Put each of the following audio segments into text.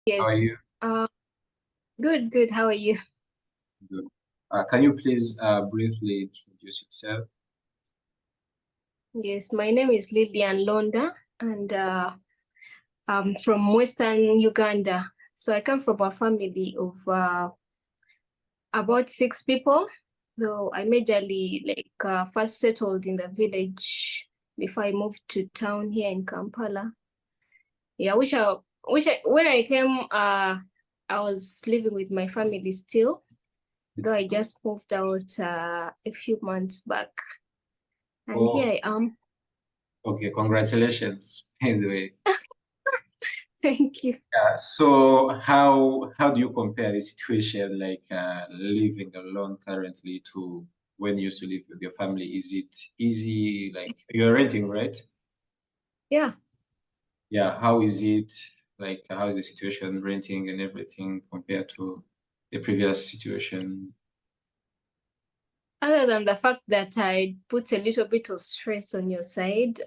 How Yes. are you? Good, good. How are you? Good. Can you please briefly introduce yourself? Yes, my name is Lilian Londa, and I'm from Western Uganda. So I come from a family of about 6 people. Though I majorly first settled in the village before I moved to town here in Kampala. Yeah, when I came, I was living with my family still, though I just moved out a few months back, and here Oh, I am. okay. Congratulations, by the way. Thank you. So how do you compare the situation like living alone currently to when you used to live with your family? Is it easy? Like you're renting, right? Yeah. Yeah. How is it? Like how is the situation renting and everything compared to the previous situation? Other than the fact that I put a little bit of stress on your side,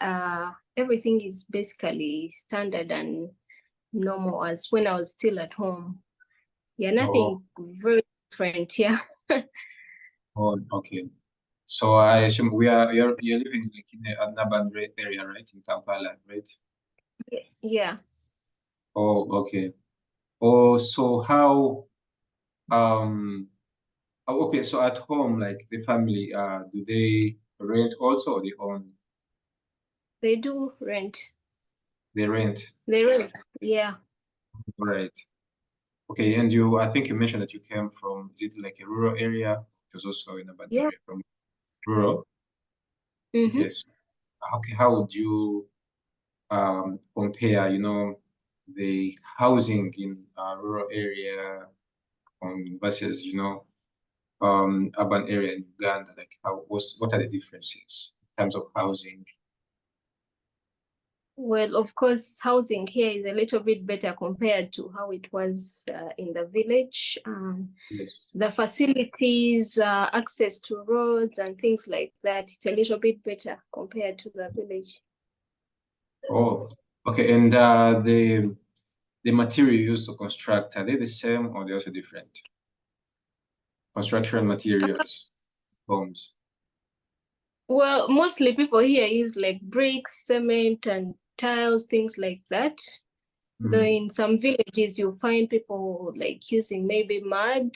everything is basically standard and normal as when I was still at home. Yeah, Oh, nothing very different. Yeah. oh, okay. So I assume you're living like in an urban area, right? In Kampala, right? Yeah. Oh, okay. Oh, so how okay, so at home, like the family, do they rent also or they own? They do rent. They rent, They rent. Yeah. right? Okay, and I think you mentioned that you came from, is it like a rural area? It was also in a urban Yeah. area from rural. Mm-hmm. Yes. Okay, how would you compare, the housing in a rural area versus, urban area in Uganda? Like what are the differences in terms of housing? Well, of course, housing here is a little bit better compared to how it was in the village. Yes. The facilities, access to roads and things like that, it's a little bit better compared to the village. Oh, okay. And the material used to construct, are they the same or they're also different? Construction materials, homes. Well, mostly people here use like bricks, cement, and tiles, things like that. Though Mm. in some villages, you'll find people like using maybe mud,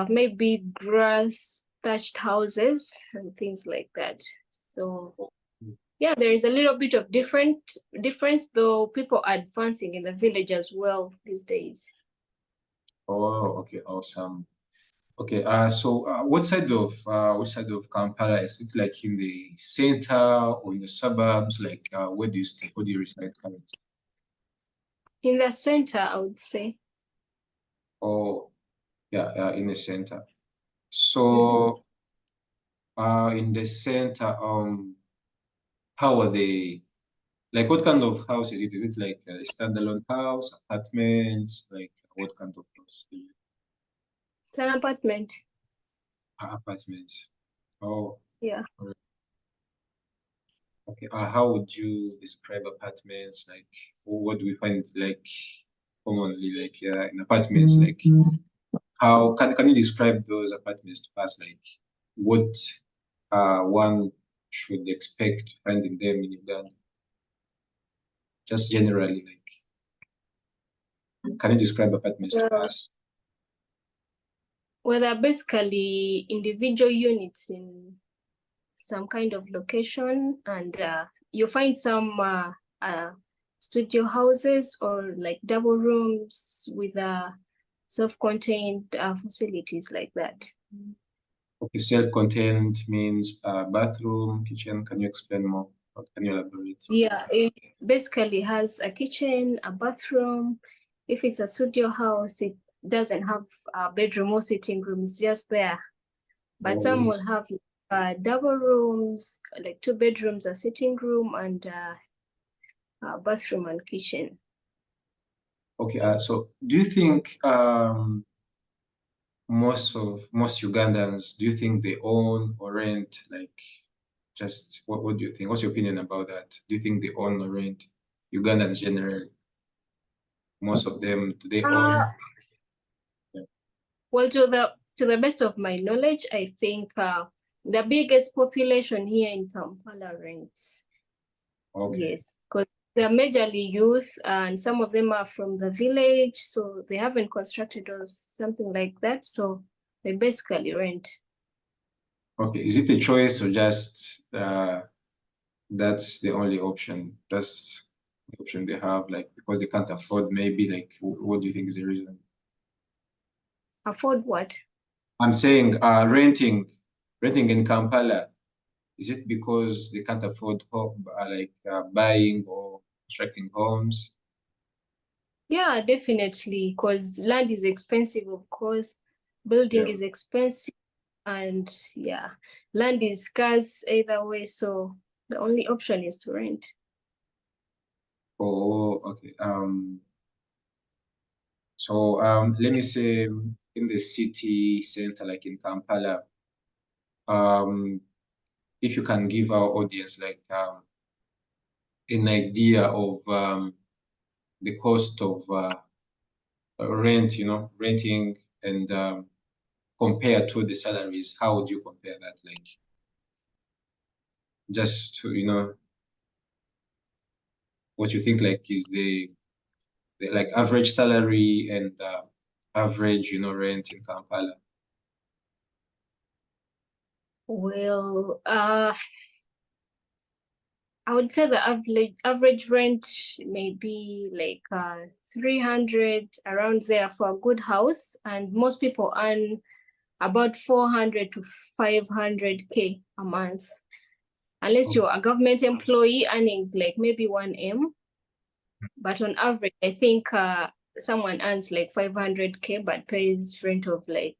maybe grass thatched houses and things like that. So yeah, there is a little bit of difference, though people are advancing in the village as well these days. Oh, okay, awesome. Okay, so which side of Kampala is it, like in the center or in the suburbs? Like where do you stay? Where do you reside currently? In the center, I would say. Oh, yeah, in the center. Mhm. So in the center, how are they? Like what kind of house is it? Is it like a standalone house, apartments? Like what kind of house? It's an apartment. Apartments. Oh, Yeah. alright. Okay. How would you describe apartments? Like what do we find like commonly like in apartments? Like how can you describe those apartments to us? Like what one should expect to find in them in Uganda? Just generally, like can you describe apartments to Well, us? well, they're basically individual units in some kind of location, and you find some studio houses or like double rooms with self-contained facilities like that. Okay, self-contained means bathroom, kitchen. Can you explain more? Or can you elaborate? Yeah, it basically has a kitchen, a bathroom. If it's a studio house, it doesn't have a bedroom or sitting room, it's just there. But some Oh, will have double rooms, like 2 bedrooms, a sitting room, and bathroom and kitchen. okay. So do you think most Ugandans, do you think they own or rent? Like, just what do you think? What's your opinion about that? Do you think they own or rent Ugandans generally? Most of them, do they own? Yeah. Well, to the best of my knowledge, I think the biggest population here in Kampala rents. Okay. Yes, because they're majorly youth and some of them are from the village, so they haven't constructed or something like that. So they basically rent. Okay. Is it a choice or just that's the only option? That's the option they have, like because they can't afford, maybe like what do you think is the reason? Afford what? I'm saying renting in Kampala. Is it because they can't afford buying or constructing homes? Yeah, definitely, because land is expensive, of course. Building Yeah. is expensive, and yeah, land is scarce either way. So the only option is to rent. Oh, okay. So let me say in the city center, like in Kampala, um, if you can give our audience like an idea of the cost of rent, renting and compared to the salaries, how would you compare that? Like just to, what you think like is the like average salary and average, rent in Kampala. Well, I would say the average rent may be like 300 around there for a good house, and most people earn about 400 to 500K a month. Unless you're a government employee earning like maybe 1M, but on average, I think someone earns like 500K but pays rent of like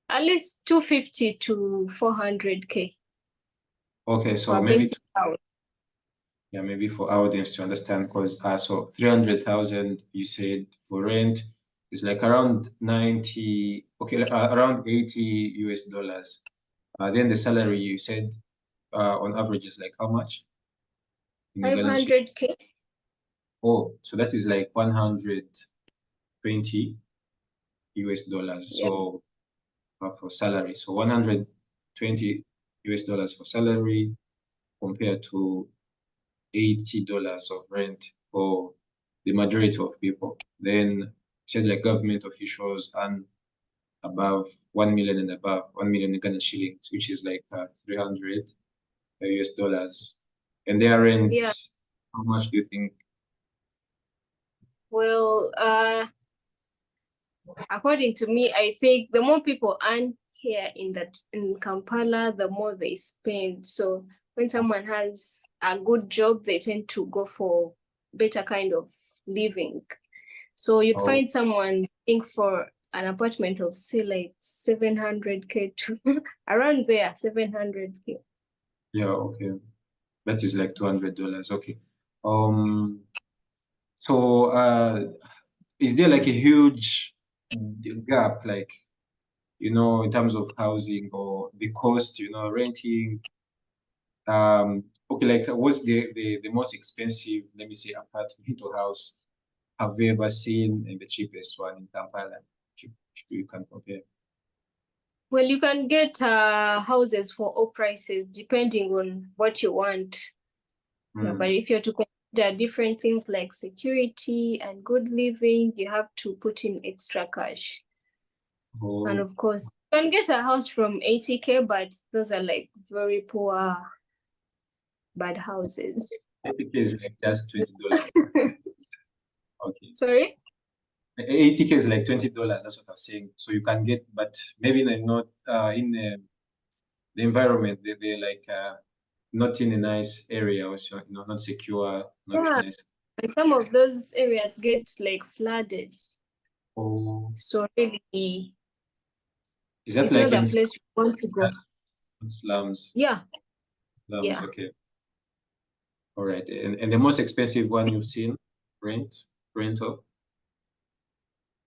at least 250 to 400K Okay, for so a maybe basic house. yeah, maybe for our audience to understand, because so 300,000 you said for rent is like around 90, okay, around 80 US dollars. Then the salary you said on average is like how much in Ugandan shilling? 500K. Oh, so that is like 120 US dollars. Yep. So for salary, so 120 US dollars for salary compared to $80 of rent for the majority of people. Then said like government officials earn above 1 million and above 1 million Uganda shillings, which is like 300 US dollars. And their rent, Yeah. how much do you think? Well, according to me, I think the more people earn here in Kampala, the more they spend. So when someone has a good job, they tend to go for better kind of living. So you'd Oh, find someone think for an apartment of say like 700K to around there, 700K. yeah, okay. That is like $200. Okay. Um, so is there like a huge gap, like, in terms of housing or the cost, renting? Okay, like what's the most expensive, let me say, apartment or house have you ever seen, and the cheapest one in Kampala, if you can compare? Well, you can get houses for all prices depending on what you want. Yeah, but Hmm. if you're to consider different things like security and good living, you have to put in extra cash. And Oh, of course, you can get a house from 80K, but those are like very poor, bad houses. 80K is like just $20. Okay. Sorry? 80K is like $20, that's what I was saying. So you can get, but maybe they're not in the environment, they're like not in a nice area, also, not secure, not Yeah, nice. and some of those areas get like flooded. Oh, So really, is that it's like not in a place you want to go. slums? Yeah, Slums, yeah. okay. All right. And the most expensive one you've seen, rental,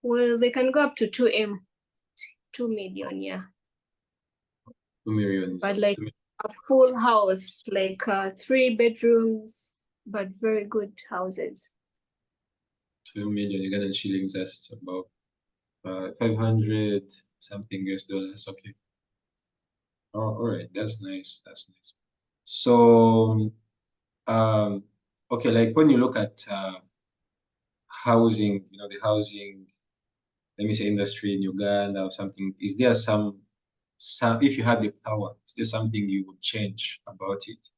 Well, they can go up to 2M, 2 million, yeah. 2 million. But like a full house, like 3 bedrooms, but very good houses. 12 million Ugandan shillings, that's about 500 something US dollars. Okay. Oh, all right. That's nice. That's nice. So, okay, like when you look at housing, the housing, let me say industry in Uganda or something, is there some, if you had the power, is there something you would change about it,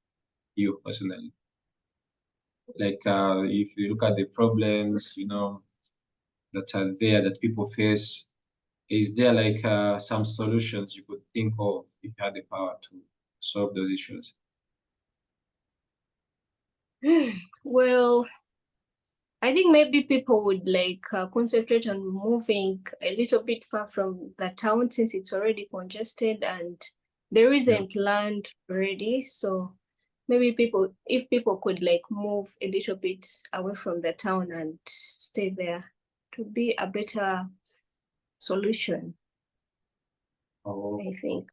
you personally? Like, if you look at the problems, that are there that people face, is there like some solutions you could think of if you had the power to solve those issues? Well, I think maybe people would like concentrate on moving a little bit far from the town since it's already congested and there isn't land already. So maybe if people could like move a little bit away from the town and stay there, to be a better solution, Oh, I think.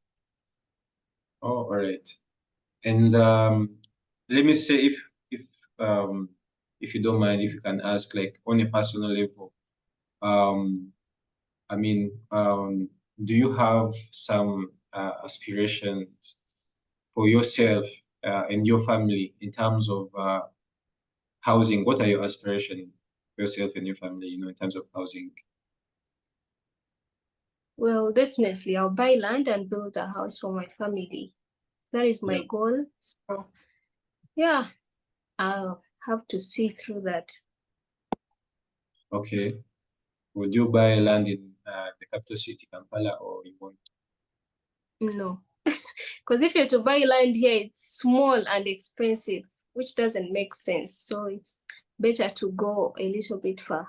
all right. And let me say, um, if you don't mind, if you can ask, like on a personal level, um, I mean, do you have some aspirations for yourself and your family in terms of housing? What are your aspirations for yourself and your family, in terms of housing? Well, definitely, I'll buy land and build a house for my family. That is my Yeah. goal. So, yeah, I'll have to see through that. Okay. Would you buy land in the capital city, Kampala, or you want? No, because if you're to buy land here, it's small and expensive, which doesn't make sense. So it's better to go a little bit far.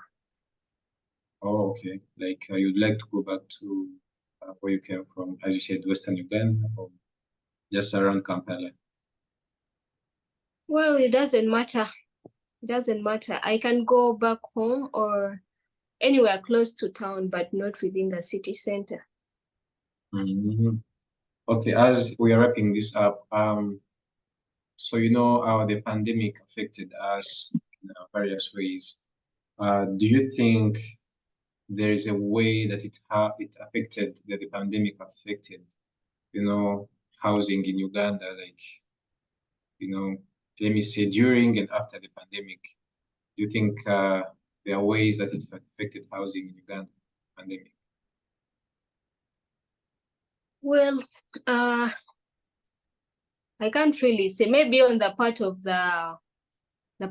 Oh, okay. Like you'd like to go back to where you came from, as you said, Western Uganda, or just around Kampala? Well, it doesn't matter. It doesn't matter. I can go back home or anywhere close to town, but not within the city center. Mhm. Okay, as we are wrapping this up, so how the pandemic affected us in various ways. Do you think there is a way that it affected, that the pandemic affected, housing in Uganda, like, let me say during and after the pandemic? Do you think there are ways that it affected housing in Uganda, pandemic? Well, I can't really say. Maybe on the part of the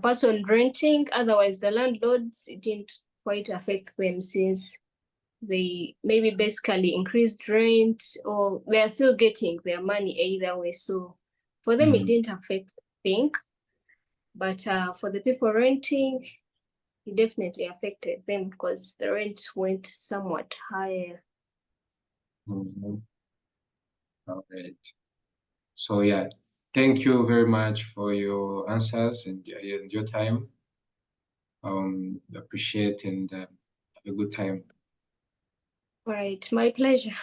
person renting, otherwise the landlords, it didn't quite affect them since they maybe basically increased rent or they are still getting their money either way. So for them, it didn't affect, I think. But for the people renting, it definitely affected them because the rent went somewhat higher. Mhm. All right. So yeah, thank you very much for your answers and your time. Appreciate and have a good time. All right, my pleasure.